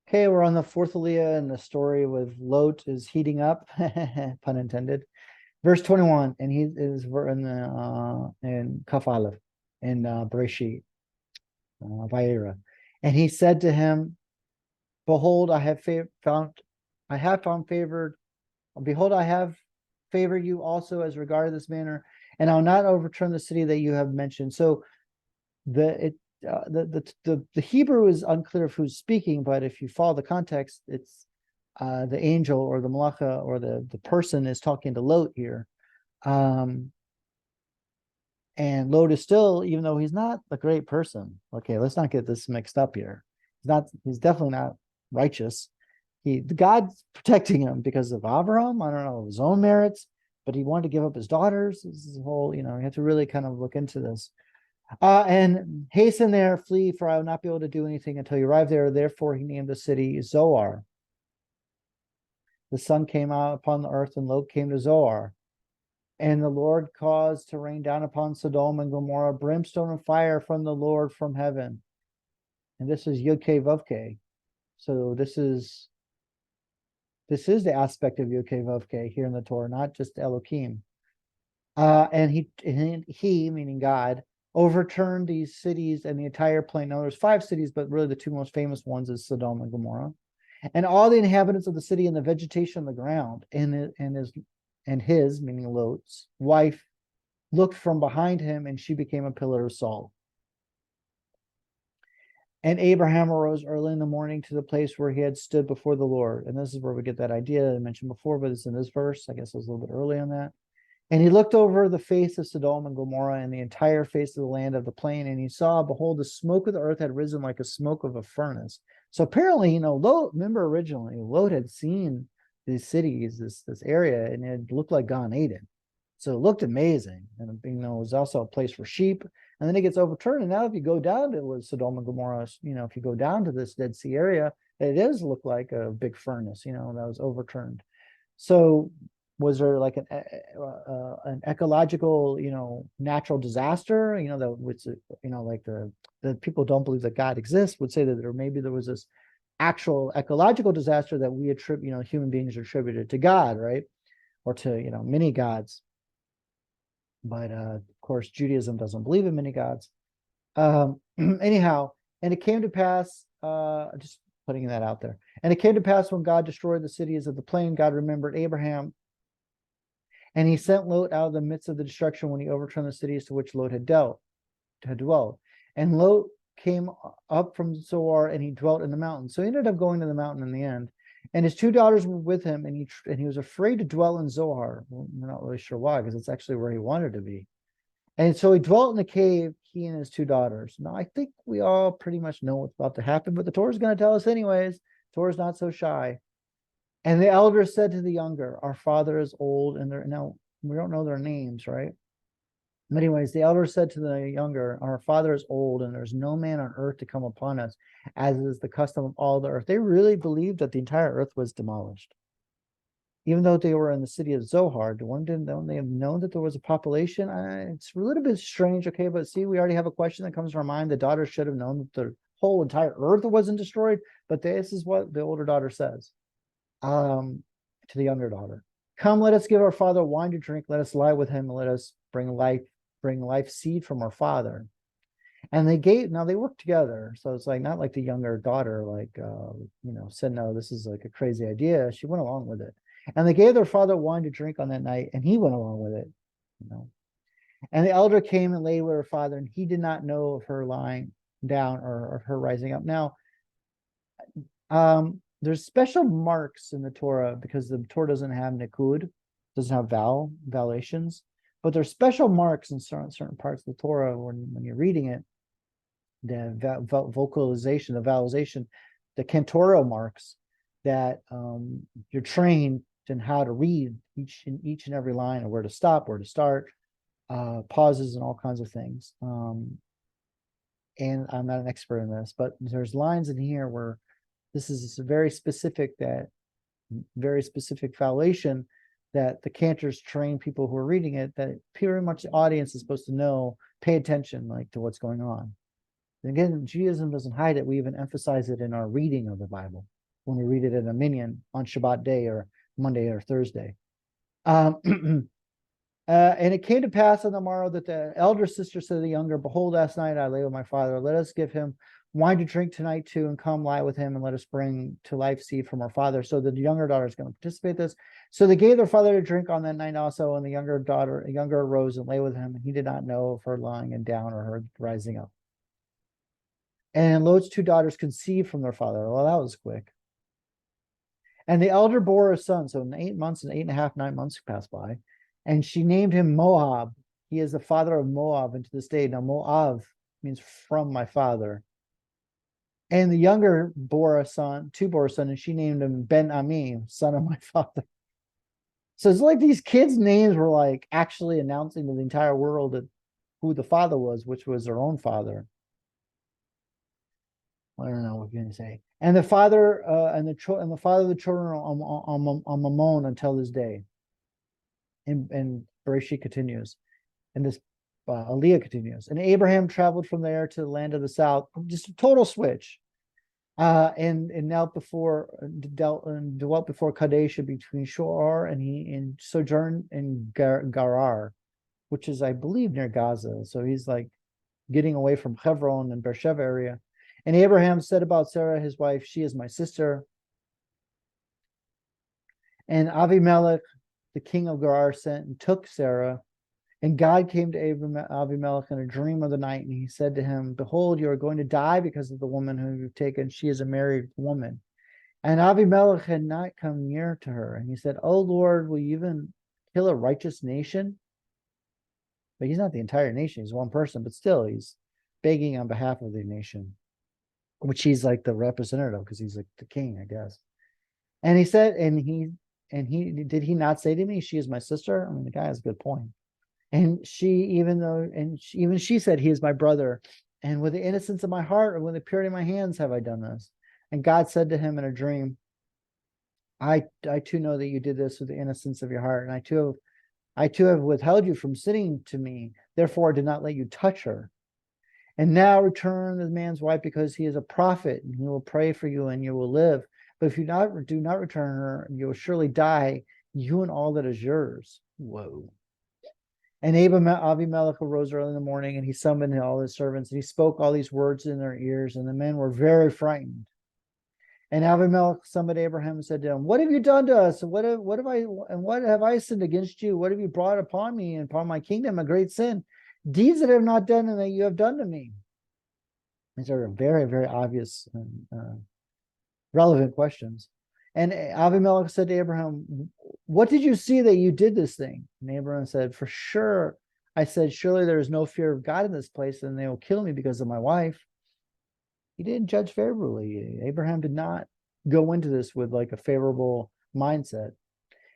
Okay, we're on the fourth aliyah, and the story with Lot is heating up, pun intended. Verse 21, and he is in the in Kaf Aleph, in Bereshit, Vayeira. And he said to him, Behold, I have found favored. Behold, I have favored you also as regard this manner, and I'll not overturn the city that you have mentioned. So the it the Hebrew is unclear of who's speaking, but if you follow the context, it's the angel or the malacha or the person is talking to Lot here. Um, and Lot is still, even though he's not a great person. Okay, let's not get this mixed up here. He's definitely not righteous. God's protecting him because of Abraham, I don't know, his own merits, but he wanted to give up his daughters. This is a whole, you have to really kind of look into this. And hasten there, flee, for I will not be able to do anything until you arrive there. Therefore, he named the city Zoar. The sun came out upon the earth, and Lot came to Zoar. And the Lord caused to rain down upon Sodom and Gomorrah brimstone and fire from the Lord from heaven. And this is Yud-Keh Vav-Keh. So this is the aspect of Yud-Keh Vav-Keh here in the Torah, not just Elohim. And he, meaning God, overturned these cities and the entire plain. Now, there's 5 cities, but really the 2 most famous ones is Sodom and Gomorrah, and all the inhabitants of the city and the vegetation on the ground. And his, meaning Lot's wife, looked from behind him, and she became a pillar of salt. And Abraham arose early in the morning to the place where he had stood before the Lord. And this is where we get that idea I mentioned before, but it's in this verse. I guess I was a little bit early on that. And he looked over the face of Sodom and Gomorrah and the entire face of the land of the plain, and he saw, behold, the smoke of the earth had risen like a smoke of a furnace. So apparently, Lot, remember originally, Lot had seen these cities, this area, and it looked like Gan Eden. So it looked amazing. And it was also a place for sheep. And then it gets overturned. And now if you go down to Sodom and Gomorrah, if you go down to this Dead Sea area, it does look like a big furnace, that was overturned. So was there like an ecological, natural disaster, that which, like the people don't believe that God exists would say that there was this actual ecological disaster that we attribute, human beings attributed to God, right? Or to, many gods. But of course, Judaism doesn't believe in many gods. Anyhow, and it came to pass, just putting that out there. And it came to pass when God destroyed the cities of the plain, God remembered Abraham, and he sent Lot out of the midst of the destruction when he overturned the cities to which Lot had dwelled. And Lot came up from Zoar, and he dwelt in the mountain. So he ended up going to the mountain in the end. And his 2 daughters were with him, and he was afraid to dwell in Zoar. Well, we're not really sure why, because it's actually where he wanted to be. And so he dwelt in the cave, he and his 2 daughters. Now, I think we all pretty much know what's about to happen, but the Torah is going to tell us anyways. Torah's not so shy. And the elder said to the younger, our father is old, and now we don't know their names, right? But anyways, the elder said to the younger, our father is old, and there's no man on earth to come upon us, as is the custom of all the earth. They really believed that the entire earth was demolished. Even though they were in the city of Zohar, didn't they have known that there was a population? It's a little bit strange, okay, but see, we already have a question that comes to our mind. The daughter should have known that the whole entire earth wasn't destroyed, but this is what the older daughter says to the younger daughter. Come, let us give our father wine to drink. Let us lie with him, and let us bring life seed from our father. And they worked together. So it's like, not like the younger daughter, said, no, this is like a crazy idea. She went along with it. And they gave their father wine to drink on that night, and he went along with it, And the elder came and lay with her father, and he did not know of her lying down or of her rising up. Now, there's special marks in the Torah because the Torah doesn't have nikud, doesn't have vowelations, but there's special marks in certain parts of the Torah when you're reading it, the vocalization, the vowelization, the cantorial marks that you're trained in how to read each and every line, or where to stop, where to start, pauses, and all kinds of things. And I'm not an expert in this, but there's lines in here where this is a very specific vowelation that the cantors train people who are reading it, that pretty much the audience is supposed to know, pay attention to what's going on. And again, Judaism doesn't hide it. We even emphasize it in our reading of the Bible. when we read it in a minyan on Shabbat day or Monday or Thursday. And it came to pass on the morrow that the elder sister said to the younger, behold, last night I lay with my father. Let us give him wine to drink tonight too, and come lie with him, and let us bring to life seed from our father. So the younger daughter is going to participate in this. So they gave their father to drink on that night also, and the younger arose and lay with him, and he did not know of her lying and down or her rising up. And Lot's 2 daughters conceived from their father. Well, that was quick. And the elder bore a son. So in 8 months and 8.5, 9 months passed by. And she named him Moab. He is the father of Moab, and to this day. Now, Moab means from my father. And the younger bore a son, and she named him Ben-Ammi, son of my father. So it's like these kids' names were like actually announcing to the entire world that who the father was, which was their own father. I don't know what you're going to say. And the father and the father of the children on Mammon until this day. And Bereshit continues, and this aliyah continues. And Abraham traveled from there to the land of the south, just a total switch. And dwelt before Kadesh between Shor, and he sojourned in Gerar, which is, I believe, near Gaza. So he's like getting away from Hebron and Beersheba area. And Abraham said about Sarah, his wife, she is my sister. And Abimelech, the king of Gerar, sent and took Sarah. And God came to Abimelech in a dream of the night, and he said to him, behold, you are going to die because of the woman whom you've taken. She is a married woman. And Abimelech had not come near to her. And he said, oh Lord, will you even kill a righteous nation? But he's not the entire nation. He's one person, but still he's begging on behalf of the nation, which he's like the representative, because he's like the king, I guess. And he said, did he not say to me, she is my sister? I mean, the guy has a good point. And she said, he is my brother. And with the innocence of my heart and with the purity of my hands have I done this. And God said to him in a dream, I too know that you did this with the innocence of your heart. And I too have withheld you from sitting to me. Therefore, I did not let you touch her. And now return the man's wife, because he is a prophet, and he will pray for you and you will live. But if you do not return her, you will surely die, you and all that is yours. Whoa. And Abimelech arose early in the morning, and he summoned all his servants, and he spoke all these words in their ears, and the men were very frightened. And Abimelech summoned Abraham and said to him, what have you done to us? What have I sinned against you? What have you brought upon me and upon my kingdom? A great sin, deeds that I have not done and that you have done to me. These are very, very obvious and relevant questions. And Abimelech said to Abraham, what did you see that you did this thing? And Abraham said, for sure, I said, surely there is no fear of God in this place, and they will kill me because of my wife. He didn't judge favorably. Abraham did not go into this with like a favorable mindset.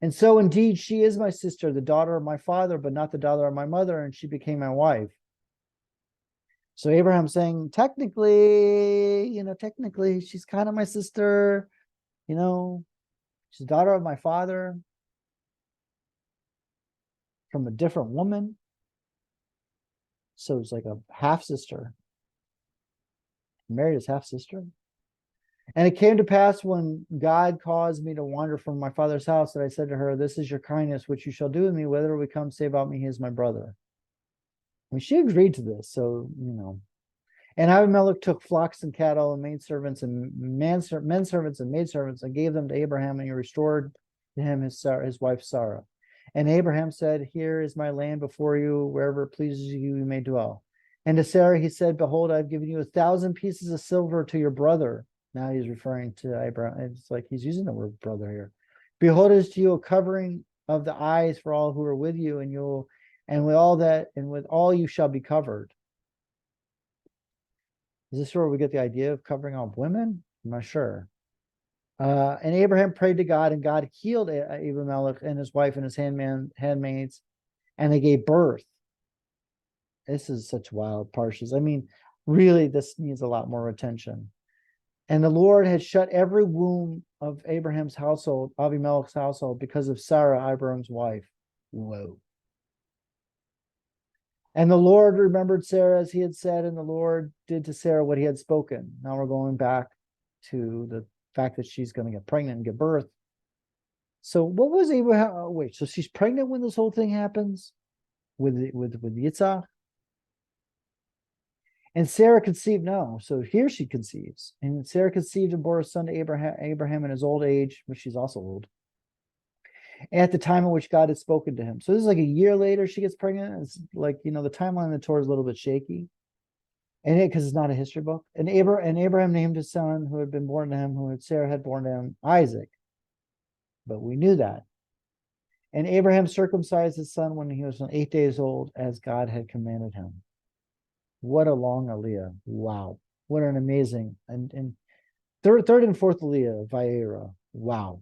And so indeed, she is my sister, the daughter of my father, but not the daughter of my mother, and she became my wife. So Abraham's saying, technically, she's kind of my sister. She's the daughter of my father from a different woman. So it's like a half-sister. Married his half-sister. And it came to pass when God caused me to wander from my father's house, that I said to her, this is your kindness, which you shall do with me, whether we come say about me, he is my brother. I mean, she agreed to this, so, And Abimelech took flocks and cattle and maidservants and men servants and maidservants and gave them to Abraham, and he restored to him his wife Sarah. And Abraham said, here is my land before you, wherever it pleases you, you may dwell. And to Sarah he said, behold, I've given you 1,000 pieces of silver to your brother. Now he's referring to Abraham. It's like he's using the word brother here. Behold, it is to you a covering of the eyes for all who are with you, and with all you shall be covered. Is this where we get the idea of covering all women? I'm not sure. And Abraham prayed to God, and God healed Abimelech and his wife and his handmaids, and they gave birth. This is such wild parshas. I mean, really, this needs a lot more attention. And the Lord had shut every womb of Abraham's household, Abimelech's household, because of Sarah, Abraham's wife. Whoa. And the Lord remembered Sarah as he had said, and the Lord did to Sarah what he had spoken. Now we're going back to the fact that she's going to get pregnant and give birth. So what was Abraham? Oh, wait, so she's pregnant when this whole thing happens with Yitzhak? And Sarah conceived, no. So here she conceives. And Sarah conceived and bore a son to Abraham in his old age, which she's also old, at the time in which God had spoken to him. So this is like a year later she gets pregnant. It's like, the timeline of the Torah is a little bit shaky. And because it's not a history book. And Abraham named his son who had been born to him, Sarah had born to him, Isaac. But we knew that. And Abraham circumcised his son when he was 8 days old, as God had commanded him. What a long aliyah. Wow. What an amazing. And third and fourth aliyah, Vayeira. Wow.